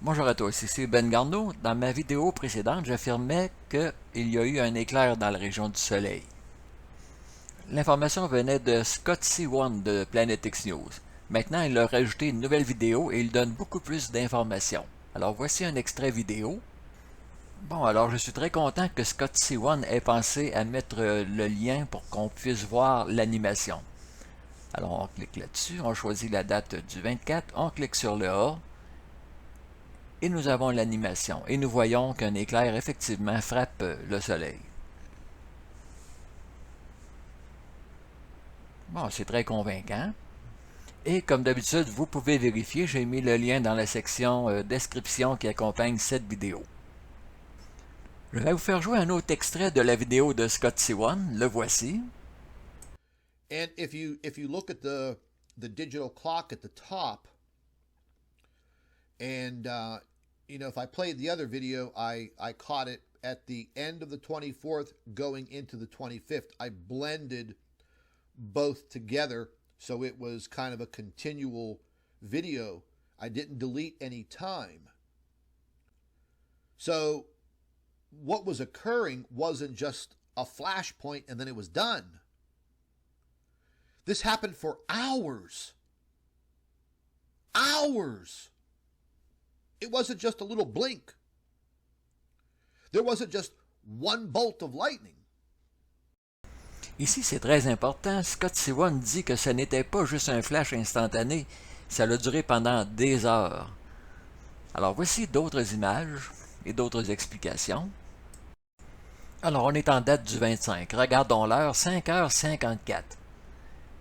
Bonjour à tous, ici Ben Garneau. Dans ma vidéo précédente, j'affirmais qu'il y a eu un éclair dans la région du Soleil. L'information venait de Scott C1 de Planet X News. Maintenant, il a rajouté une nouvelle vidéo et il donne beaucoup plus d'informations. Alors voici un extrait vidéo. Bon, alors je suis très content que Scott C1 ait pensé à mettre le lien pour qu'on puisse voir l'animation. Alors on clique là-dessus, on choisit la date du 24, on clique sur le A. Et nous avons l'animation, et nous voyons qu'un éclair effectivement frappe le soleil. Bon, c'est très convaincant. Et comme d'habitude, vous pouvez vérifier, j'ai mis le lien dans la section description qui accompagne cette vidéo. Je vais vous faire jouer un autre extrait de la vidéo de Scott C1, le voici. And if you look at the digital clock at the top, and if I played the other video, I caught it at the end of the 24th going into the 25th. I blended both together, so it was kind of a continual video. I didn't delete any time. So what was occurring wasn't just a flashpoint and then it was done. This happened for hours. Hours. It wasn't just a little blink. There wasn't just one bolt of lightning. Ici, c'est très important. Scott C1 dit que ce n'était pas juste un flash instantané, ça a duré pendant des heures. Alors voici d'autres images et d'autres explications. Alors on est en date du 25. Regardons l'heure, 5h54.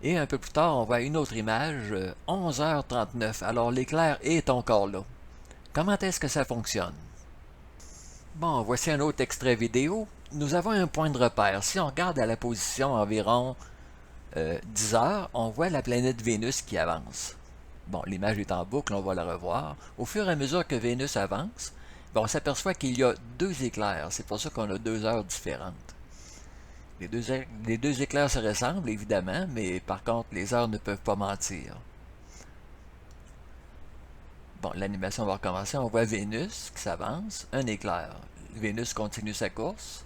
Et un peu plus tard, on voit une autre image, 11h39. Alors l'éclair est encore là. Comment est-ce que ça fonctionne? Bon, voici un autre extrait vidéo. Nous avons un point de repère. Si on regarde à la position environ 10 heures, on voit la planète Vénus qui avance. Bon, l'image est en boucle, on va la revoir. Au fur et à mesure que Vénus avance, on s'aperçoit qu'il y a deux éclairs. C'est pour ça qu'on a 2 heures différentes. Les deux éclairs se ressemblent, évidemment, mais par contre, les heures ne peuvent pas mentir. Bon, l'animation va recommencer. On voit Vénus qui s'avance, un éclair. Vénus continue sa course,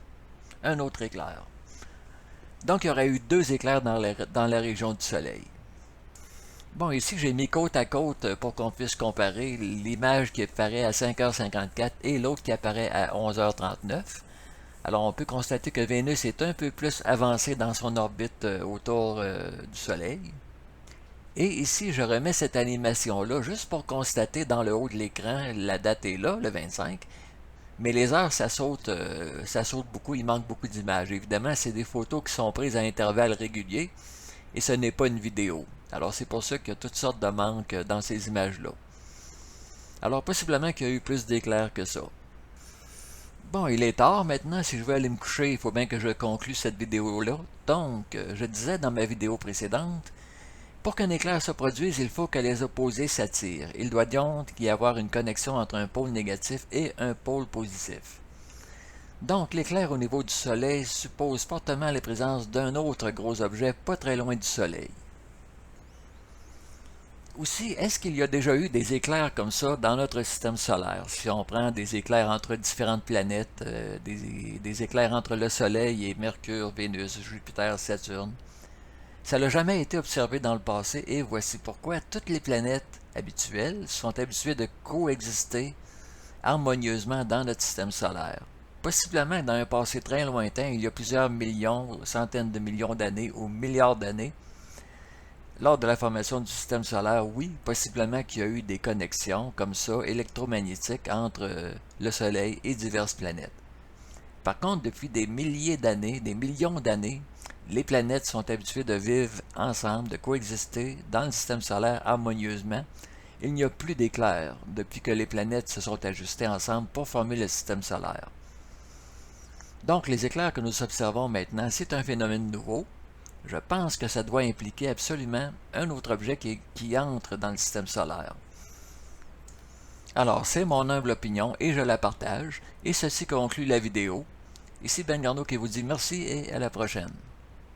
un autre éclair. Donc, il y aurait eu 2 éclairs dans la région du Soleil. Bon, ici, j'ai mis côte à côte pour qu'on puisse comparer l'image qui apparaît à 5h54 et l'autre qui apparaît à 11h39. Alors, on peut constater que Vénus est un peu plus avancée dans son orbite autour du Soleil. Et ici, je remets cette animation-là juste pour constater dans le haut de l'écran, la date est là, le 25, mais les heures, ça saute beaucoup, il manque beaucoup d'images. Évidemment, c'est des photos qui sont prises à intervalles réguliers, et ce n'est pas une vidéo. Alors, c'est pour ça qu'il y a toutes sortes de manques dans ces images-là. Alors, possiblement qu'il y a eu plus d'éclairs que ça. Bon, il est tard maintenant, si je veux aller me coucher, il faut bien que je conclue cette vidéo-là. Donc, je disais dans ma vidéo précédente, pour qu'un éclair se produise, il faut que les opposés s'attirent. Il doit donc y avoir une connexion entre un pôle négatif et un pôle positif. Donc, l'éclair au niveau du Soleil suppose fortement la présence d'un autre gros objet pas très loin du Soleil. Aussi, est-ce qu'il y a déjà eu des éclairs comme ça dans notre système solaire? Si on prend des éclairs entre différentes planètes, des éclairs entre le Soleil et Mercure, Vénus, Jupiter, Saturne, ça n'a jamais été observé dans le passé et voici pourquoi toutes les planètes habituelles sont habituées de coexister harmonieusement dans notre système solaire. Possiblement dans un passé très lointain, il y a plusieurs millions, centaines de millions d'années ou milliards d'années, lors de la formation du système solaire, oui, possiblement qu'il y a eu des connexions comme ça, électromagnétiques, entre le Soleil et diverses planètes. Par contre, depuis des milliers d'années, des millions d'années, les planètes sont habituées de vivre ensemble, de coexister dans le système solaire harmonieusement. Il n'y a plus d'éclairs depuis que les planètes se sont ajustées ensemble pour former le système solaire. Donc les éclairs que nous observons maintenant, c'est un phénomène nouveau. Je pense que ça doit impliquer absolument un autre objet qui entre dans le système solaire. Alors, c'est mon humble opinion et je la partage, et ceci conclut la vidéo. Ici Ben Garneau qui vous dit merci et à la prochaine.